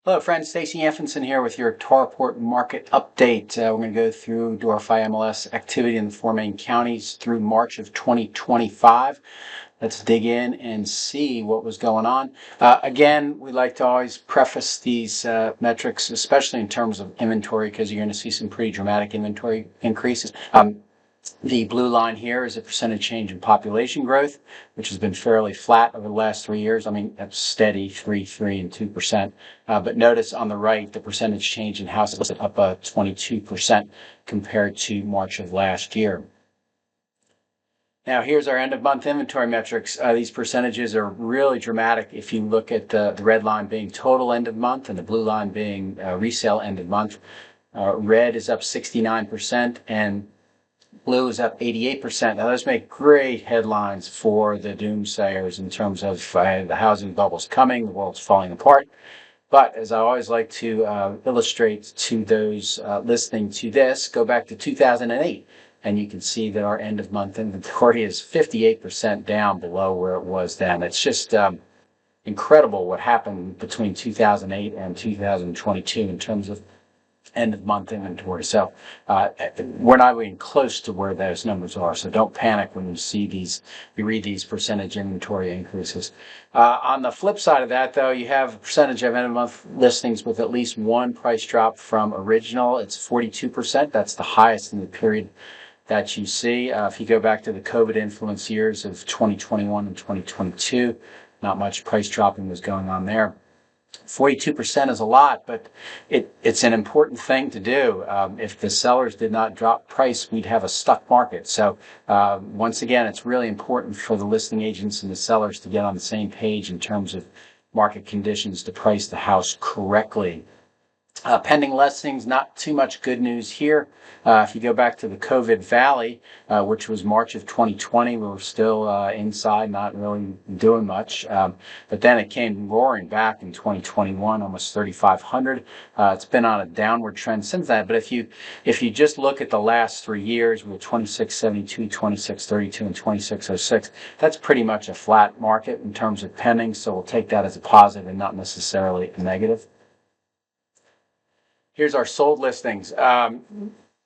Hello friends, Stacy Anfinson here with your Tarport market update. We're going to go through DoorFi MLS activity in the four main counties through March of 2025. Let's dig in and see what was going on. Again, we like to always preface these metrics, especially in terms of inventory, because you're going to see some pretty dramatic inventory increases. The blue line here is a percentage change in population growth, which has been fairly flat over the last 3 years. I mean, that's steady, 3, and 2%. But notice on the right, the percentage change in houses up 22% compared to March of last year. Now, here's our end of month inventory metrics. These percentages are really dramatic if you look at the red line being total end of month and the blue line being resale end of month. Red is up 69% and blue is up 88%. Now, those make great headlines for the doomsayers in terms of the housing bubble's coming, the world's falling apart. But as I always like to illustrate to those listening to this, go back to 2008, and you can see that our end-of-month inventory is 58% down below where it was then. It's just incredible what happened between 2008 and 2022 in terms of end-of-month inventory. So we're not even close to where those numbers are. So don't panic when you see these, you read these percentage inventory increases. On the flip side of that, though, you have a percentage of end-of-month listings with at least one price drop from original. It's 42%. That's the highest in the period that you see. If you go back to the COVID influence years of 2021 and 2022, not much price dropping was going on there. 42% is a lot, but it's an important thing to do. If the sellers did not drop price, we'd have a stuck market. So once again, it's really important for the listing agents and the sellers to get on the same page in terms of market conditions to price the house correctly. Pending listings, not too much good news here. If you go back to the COVID valley, which was March of 2020, we were still inside, not really doing much. But then it came roaring back in 2021, almost 3,500. It's been on a downward trend since then. But if you just look at the last 3 years, we were 2672, 2632, and 2606. That's pretty much a flat market in terms of pending. So we'll take that as a positive and not necessarily a negative. Here's our sold listings.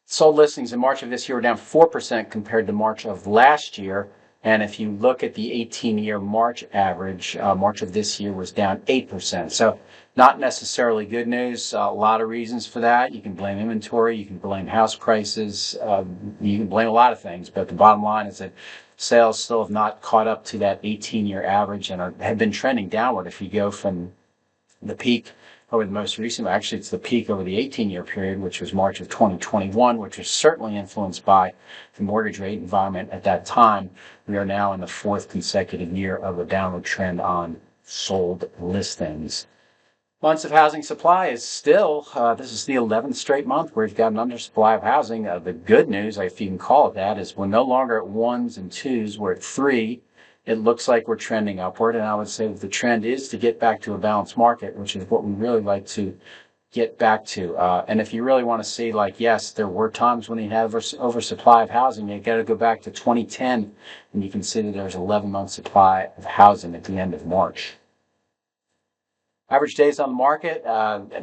Sold listings in March of this year were down 4% compared to March of last year. And if you look at the 18-year March average, March of this year was down 8%. So not necessarily good news. A lot of reasons for that. You can blame inventory. You can blame house prices. You can blame a lot of things. But the bottom line is that sales still have not caught up to that 18-year average and have been trending downward. If you go from the peak over the most recent, actually it's the peak over the 18-year period, which was March of 2021, which was certainly influenced by the mortgage rate environment at that time. We are now in the fourth consecutive year of a downward trend on sold listings. Months of housing supply is still, this is the 11th straight month where we've got an undersupply of housing. The good news, if you can call it that, is we're no longer at 1s and 2s, we're at 3. It looks like we're trending upward, and I would say that the trend is to get back to a balanced market, which is what we really like to get back to. And if you really want to see, like, yes, there were times when you had oversupply of housing, you got to go back to 2010, and you can see that there's 11-month supply of housing at the end of March. Average days on the market,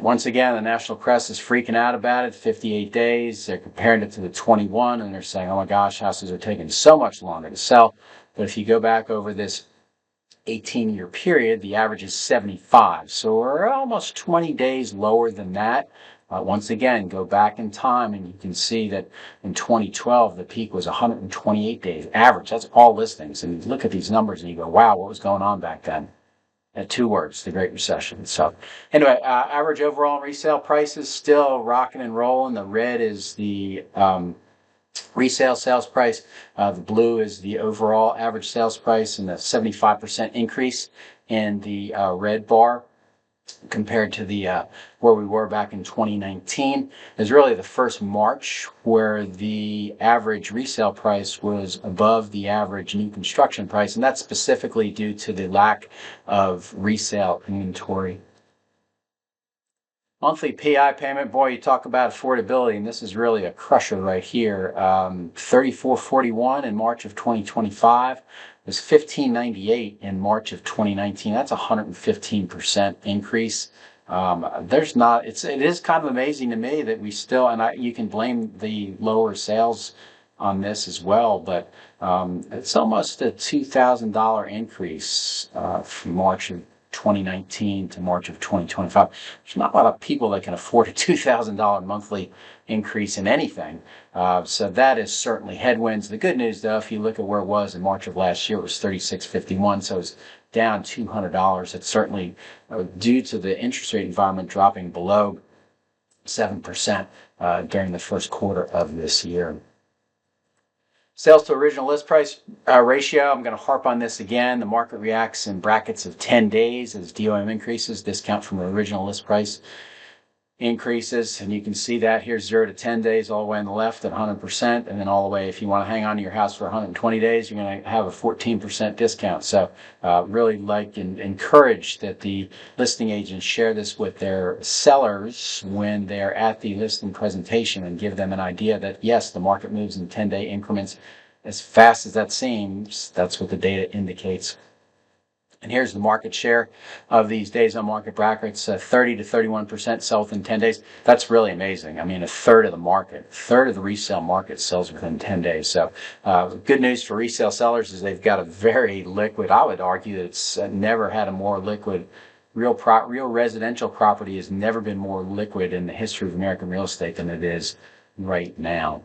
once again, the national press is freaking out about it, 58 days. They're comparing it to the 21, and they're saying, oh my gosh, houses are taking so much longer to sell. But if you go back over this 18-year period, the average is 75. So we're almost 20 days lower than that. Once again, go back in time and you can see that in 2012, the peak was 128 days average. That's all listings. And you look at these numbers and you go, wow, what was going on back then? 2 words, the Great Recession. So anyway, average overall resale prices still rocking and rolling. The red is the resale sales price. The blue is the overall average sales price, and the 75% increase in the red bar compared to the where we were back in 2019 is really the first March where the average resale price was above the average new construction price, and that's specifically due to the lack of resale inventory. Monthly PI payment, boy, you talk about affordability, and this is really a crusher right here. $34.41 in March of 2025. It was $15.98 in March of 2019. That's a 115% increase. There's not. It is kind of amazing to me that we still, you can blame the lower sales on this as well, but it's almost a $2,000 increase from March of 2019 to March of 2025. There's not a lot of people that can afford a $2,000 monthly increase in anything. So that is certainly headwinds. The good news, though, if you look at where it was in March of last year, it was $36.51, so it's down $200. It's certainly due to the interest rate environment dropping below 7% during the first quarter of this year. Sales to original list price ratio, I'm going to harp on this again. The market reacts in brackets of 10 days as DOM increases, discount from the original list price increases. And you can see that here, 0 to 10 days all the way on the left at 100%. And then all the way, if you want to hang on to your house for 120 days, you're going to have a 14% discount. So really like and encourage that the listing agents share this with their sellers when they're at the listing presentation and give them an idea that, yes, the market moves in 10-day increments. As fast as that seems, that's what the data indicates. And here's the market share of these days on market brackets, 30 to 31% sell within 10 days. That's really amazing. I mean, a third of the market, a third of the resale market sells within 10 days. So good news for resale sellers is they've got a very liquid, I would argue that it's never had a more liquid, real residential property has never been more liquid in the history of American real estate than it is right now.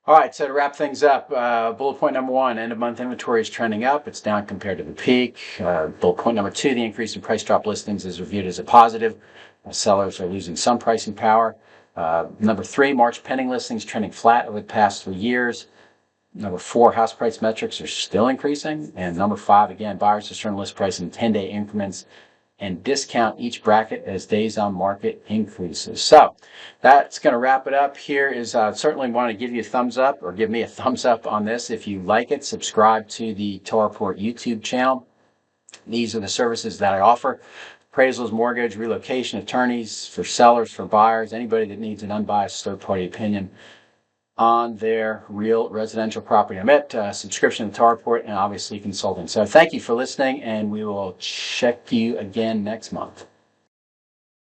All right, so to wrap things up, bullet point number 1, end of month inventory is trending up. It's down compared to the peak. Bullet point number 2, the increase in price drop listings is reviewed as a positive. Sellers are losing some pricing power. Number 3, March pending listings trending flat over the past 3 years. Number 4, house price metrics are still increasing. And number 5, again, buyers discern list price in 10-day increments and discount each bracket as days on market increases. So that's going to wrap it up. Here is certainly want to give you a thumbs up, or give me a thumbs up on this if you like it. Subscribe to the Torreport YouTube channel. These are the services that I offer: appraisals, mortgage, relocation, attorneys for sellers, for buyers, anybody that needs an unbiased third-party opinion on their real residential property. I'm at subscription to Torreport, and obviously consulting. So thank you for listening, and we will check you again next month.